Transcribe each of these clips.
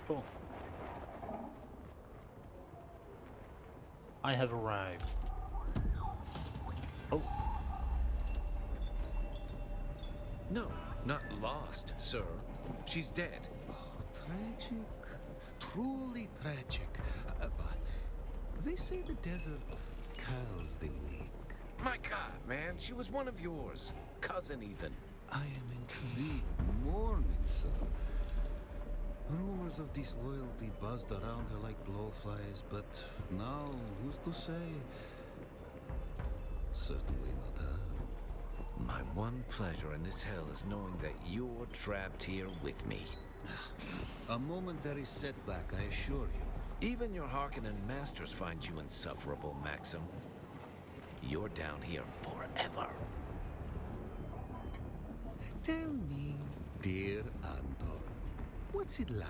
Cool. I have arrived. Oh. No, not lost, sir. She's dead. Tragic. Truly tragic. But they say the desert kills the weak. My God, man, she was one of yours. Cousin, even. I am in deep mourning, sir. Rumors of disloyalty buzzed around her like blowflies, but now, who's to say? Certainly not her. My one pleasure in this hell is knowing that you're trapped here with me. A momentary setback, I assure you. Even your Harkonnen masters find you insufferable, Maxim. You're down here forever. Tell me, dear Anton, what's it like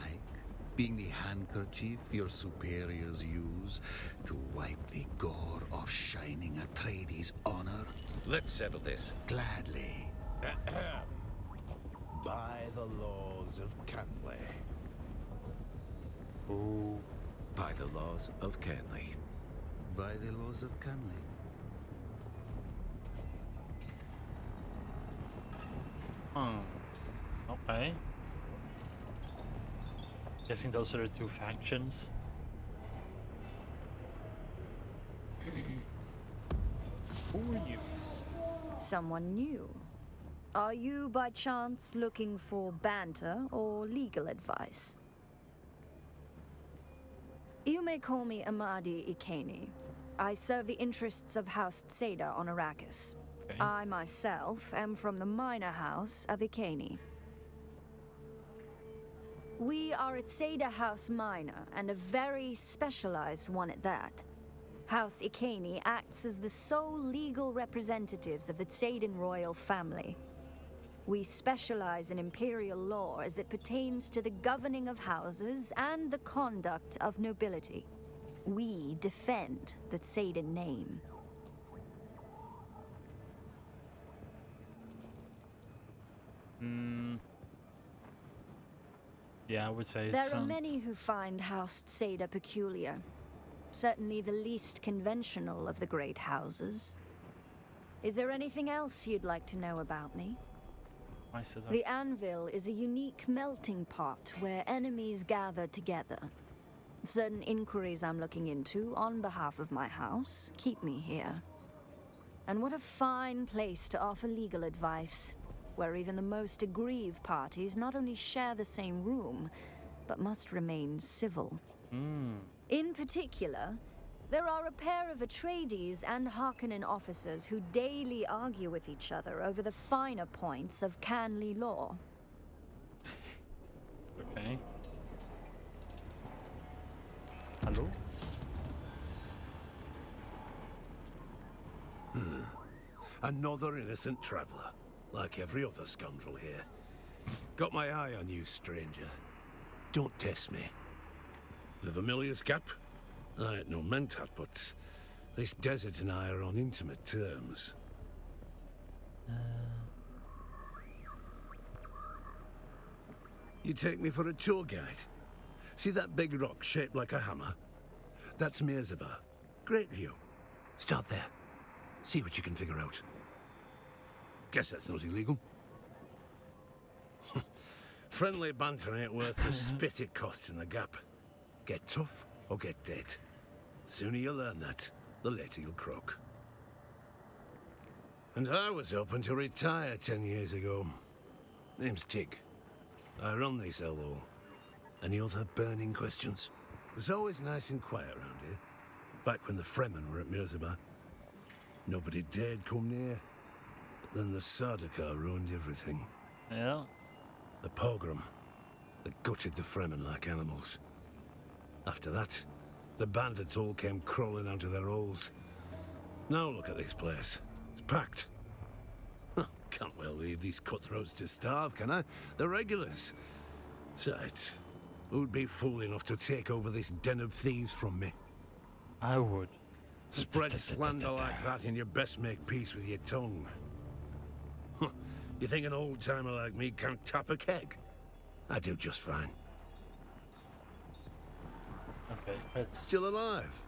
being the handkerchief your superiors use to wipe the gore off Shining Atreides' honor? Let's settle this. Gladly. By the laws of Canley. Ooh. By the laws of Canley. By the laws of Canley. Okay. Guessing those are the two factions. Who are you? Someone new. Are you, by chance, looking for banter or legal advice? You may call me Amadi Ikeni. I serve the interests of House Tseda on Arrakis. Okay. I, myself, am from the minor house of Ikeni. We are at Tseda House Minor, and a very specialized one at that. House Ikeni acts as the sole legal representatives of the Tsedan royal family. We specialize in imperial law as it pertains to the governing of houses and the conduct of nobility. We defend the Tsedan name. Yeah, I would say There are many who find House Tseda peculiar. Certainly the least conventional of the great houses. Is there anything else you'd like to know about me? I said that. The Anvil is a unique melting pot where enemies gather together. Certain inquiries I'm looking into on behalf of my house keep me here. And what a fine place to offer legal advice, where even the most aggrieved parties not only share the same room, but must remain civil. In particular, there are a pair of Atreides and Harkonnen officers who daily argue with each other over the finer points of Canley law. Okay. Hello? Another innocent traveller, like every other scoundrel here. Got my eye on you, stranger. Don't test me. The Vermilius Gap? I ain't no mentat, but this desert and I are on intimate terms. You take me for a tour guide. See that big rock shaped like a hammer? That's Mirzabar. Great view. Start there. See what you can figure out. Guess that's not illegal. Friendly banter ain't worth the spit it costs in the gap. Get tough or get dead. Sooner you learn that, the later you'll croak. And I was hoping to retire 10 years ago. Name's Tig. I run this LO. Any other burning questions? It was always nice and quiet around here. Back when the Fremen were at Mirzabar. Nobody dared come near. But then the Sardaukar ruined everything. Yeah. The pogrom that gutted the Fremen like animals. After that, the bandits all came crawling out of their holes. Now look at this place. It's packed. Huh, can't well leave these cutthroats to starve, can I? They're regulars. Besides, who'd be fool enough to take over this den of thieves from me? I would. Spread slander like that and you best make peace with your tongue. Huh, you think an old-timer like me can't tap a keg? I do just fine. Okay, let's. Still alive?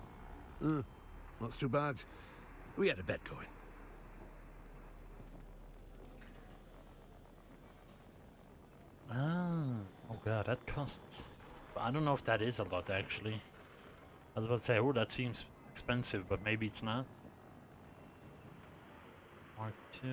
That's too bad. We had a bet going. Ah, oh god, that costs. I don't know if that is a lot actually. I was about to say, oh, that seems expensive, but maybe it's not. Mark 2.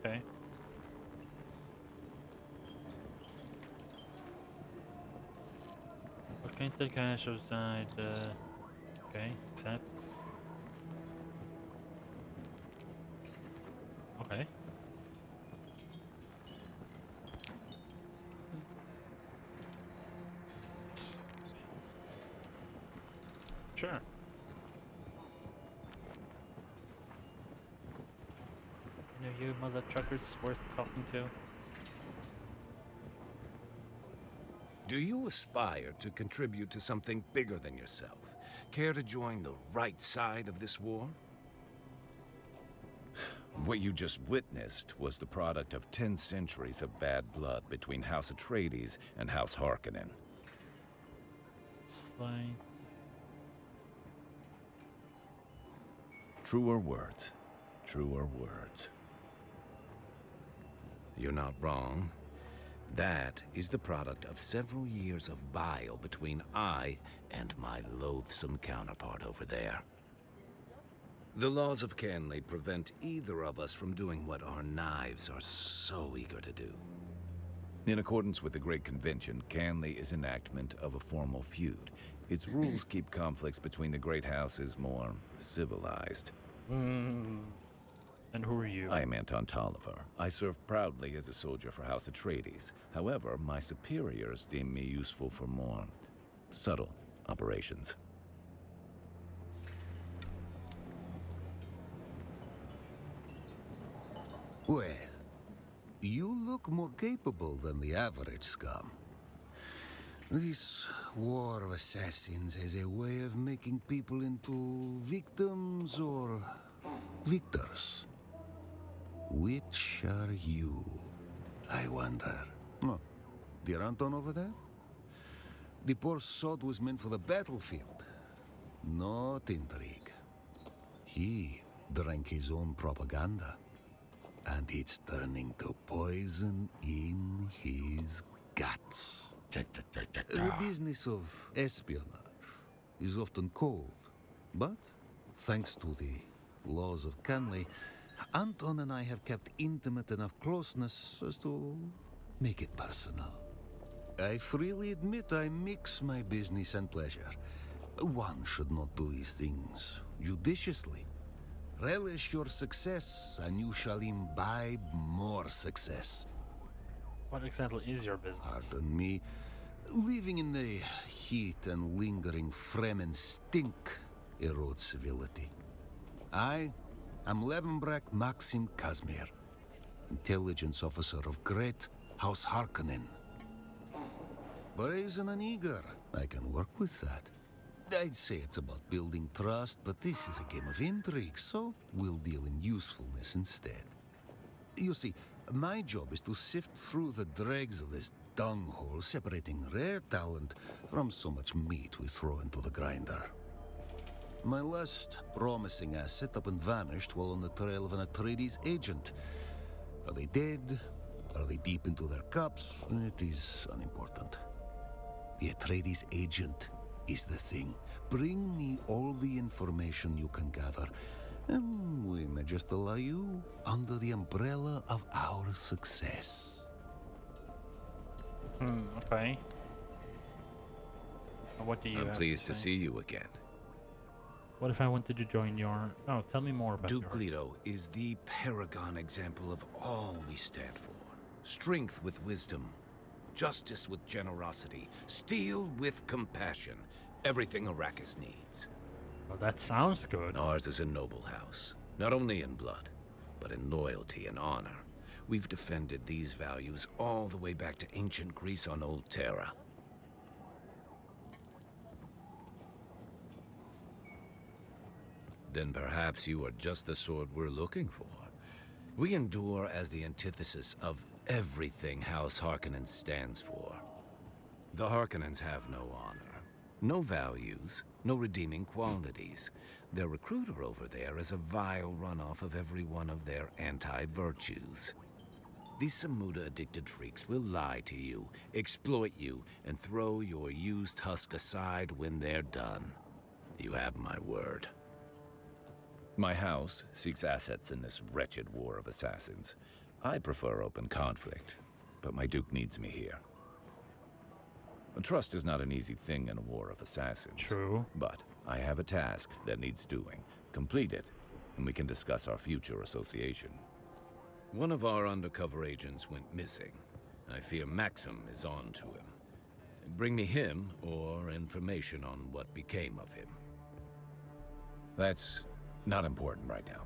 Okay. Okay, the cash has died. Okay, accept. Okay. Sure. You mother truckers worth talking to? Do you aspire to contribute to something bigger than yourself? Care to join the right side of this war? What you just witnessed was the product of 10 centuries of bad blood between House Atreides and House Harkonnen. Slides. Truer words. Truer words. You're not wrong. That is the product of several years of bile between I and my loathsome counterpart over there. The laws of Canley prevent either of us from doing what our knives are so eager to do. In accordance with the Great Convention, Canley is enactment of a formal feud. Its rules keep conflicts between the great houses more civilized. And who are you? I am Anton Tolliver. I serve proudly as a soldier for House Atreides. However, my superiors deem me useful for more subtle operations. Well, you look more capable than the average scum. This war of assassins has a way of making people into victims or victors. Which are you, I wonder? Oh, dear Anton over there? The poor sod was meant for the battlefield, not intrigue. He drank his own propaganda, and it's turning to poison in his guts. The business of espionage is often cold, but thanks to the laws of Canley, Anton and I have kept intimate enough closeness as to make it personal. I freely admit I mix my business and pleasure. One should not do these things judiciously. Relish your success, and you shall imbibe more success. What exactly is your business? Pardon me. Living in the heat and lingering Fremen stink erodes civility. I am Levenbrecht Maxim Kazmir, intelligence officer of Great House Harkonnen. Brazen and eager, I can work with that. I'd say it's about building trust, but this is a game of intrigue, so we'll deal in usefulness instead. You see, my job is to sift through the dregs of this dunghole, separating rare talent from so much meat we throw into the grinder. My last promising asset up and vanished while on the trail of an Atreides agent. Are they dead? Are they deep into their cups? It is unimportant. The Atreides agent is the thing. Bring me all the information you can gather, and we may just allow you under the umbrella of our success. Okay. What do you I'm have pleased to say? see you again. What if I wanted to join your... Oh, tell me more about Duke yours. Leto is the paragon example of all we stand for. Strength with wisdom, justice with generosity, steel with compassion. Everything Arrakis needs. Well, that sounds good. Ours is a noble house, not only in blood, but in loyalty and honor. We've defended these values all the way back to ancient Greece on Old Terra. Then perhaps you are just the sort we're looking for. We endure as the antithesis of everything House Harkonnen stands for. The Harkonnens have no honor, no values, no redeeming qualities. Their recruiter over there is a vile runoff of every one of their anti-virtues. These Samuda-addicted freaks will lie to you, exploit you, and throw your used husk aside when they're done. You have my word. My house seeks assets in this wretched war of assassins. I prefer open conflict, but my Duke needs me here. Trust is not an easy thing in a war of assassins. True. But I have a task that needs doing. Complete it, and we can discuss our future association. One of our undercover agents went missing. I fear Maxim is on to him. Bring me him or information on what became of him. That's not important right now.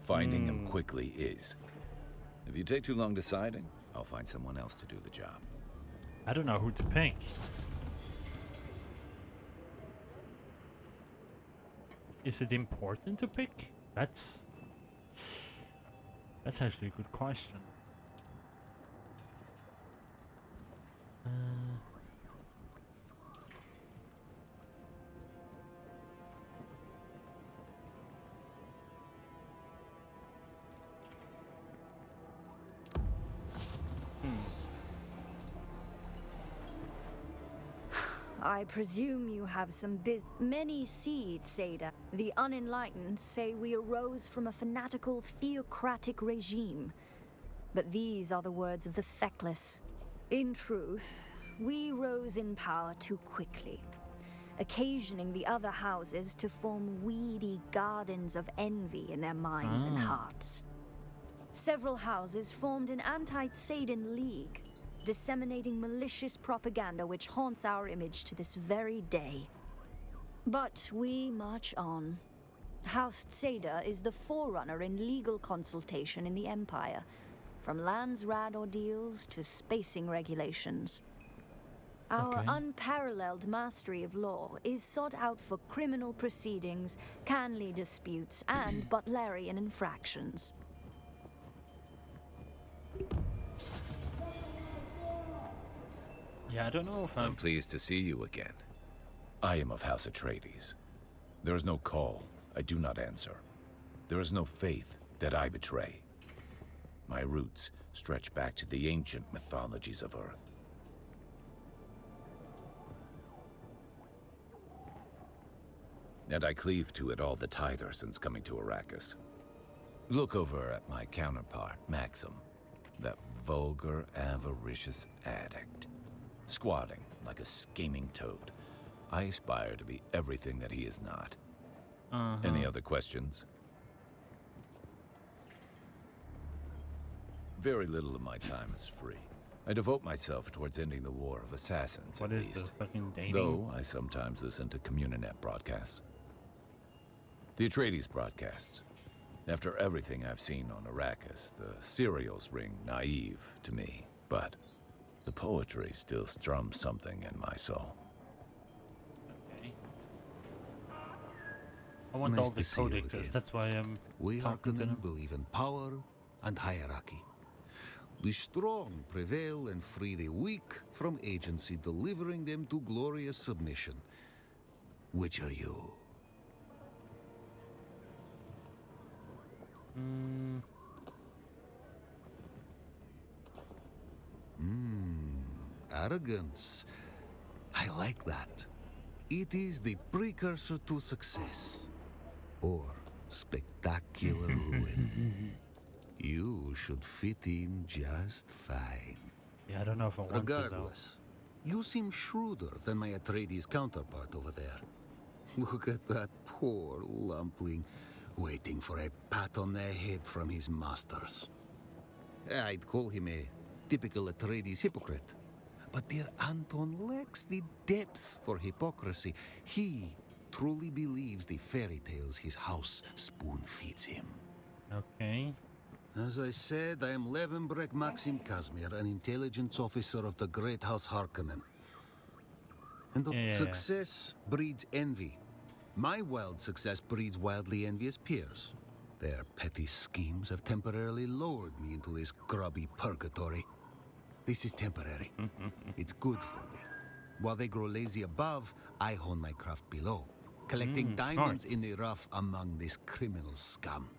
Finding him quickly is. If you take too long deciding, I'll find someone else to do the job. I don't know who to pick. Is it important to pick? That's actually a good question. I presume you have some many seeds, Seda. The unenlightened say we arose from a fanatical theocratic regime. But these are the words of the feckless. In truth, we rose in power too quickly, occasioning the other houses to form weedy gardens of envy in their minds and hearts. Several houses formed an anti-Tsaden league, disseminating malicious propaganda which haunts our image to this very day. But we march on. House Tseda is the forerunner in legal consultation in the Empire, from Landsrad ordeals to spacing regulations. Our unparalleled mastery of law is sought out for criminal proceedings, Canley disputes, and Butlerian infractions. Yeah, I don't know if I'm pleased to see you again. I am of House Atreides. There is no call I do not answer. There is no faith that I betray. My roots stretch back to the ancient mythologies of Earth. And I cleave to it all the tighter since coming to Arrakis. Look over at my counterpart, Maxim, that vulgar, avaricious addict. Squatting like a scheming toad. I aspire to be everything that he is not. Any other questions? Very little of my time is free. I devote myself towards ending the war of assassins. What at is least. this fucking dating? Though I sometimes listen to Communinet broadcasts. The Atreides broadcasts. After everything I've seen on Arrakis, the serials ring naive to me, but the poetry still strums something in my soul. Okay. I want Nice all the to see you codexes, again. that's why I'm We talking to Harkonnen them. believe in power and hierarchy. The strong prevail and free the weak from agency, delivering them to glorious submission. Which are you? Arrogance. I like that. It is the precursor to success. Or spectacular ruin. You should fit in just fine. Yeah, I don't know if I want to though. Regardless, you seem shrewder than my Atreides counterpart over there. Look at that poor lumpling, waiting for a pat on the head from his masters. I'd call him a typical Atreides hypocrite. But dear Anton lacks the depth for hypocrisy. He truly believes the fairy tales his house spoon feeds him. Okay. As I said, I am Levenbrek Maxim Kazmir, an intelligence officer of the Great House Harkonnen. And Yeah. success breeds envy. My wild success breeds wildly envious peers. Their petty schemes have temporarily lowered me into this grubby purgatory. This is temporary. It's good for me. While they grow lazy above, I hone my craft below, collecting diamonds smart. in the rough among this criminal scum.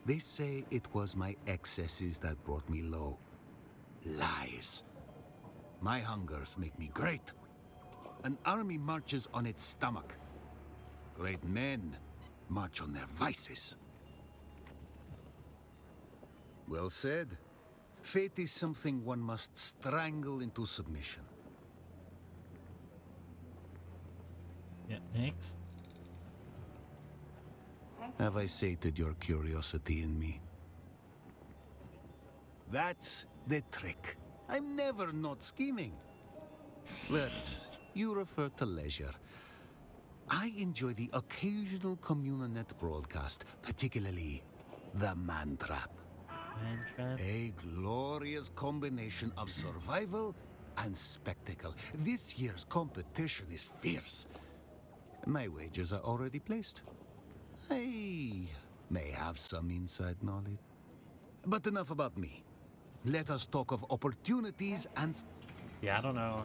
They say it was my excesses that brought me low. Lies. My hungers make me great. An army marches on its stomach. Great men march on their vices. Well said. Fate is something one must strangle into submission. Yeah, next. Have I sated your curiosity in me? That's the trick. I'm never not scheming. But you refer to leisure. I enjoy the occasional Communanet broadcast, particularly the Man Trap. Man-trap. A glorious combination of survival and spectacle. This year's competition is fierce. My wagers are already placed. I may have some inside knowledge. But enough about me. Let us talk of opportunities and... Yeah, I don't know.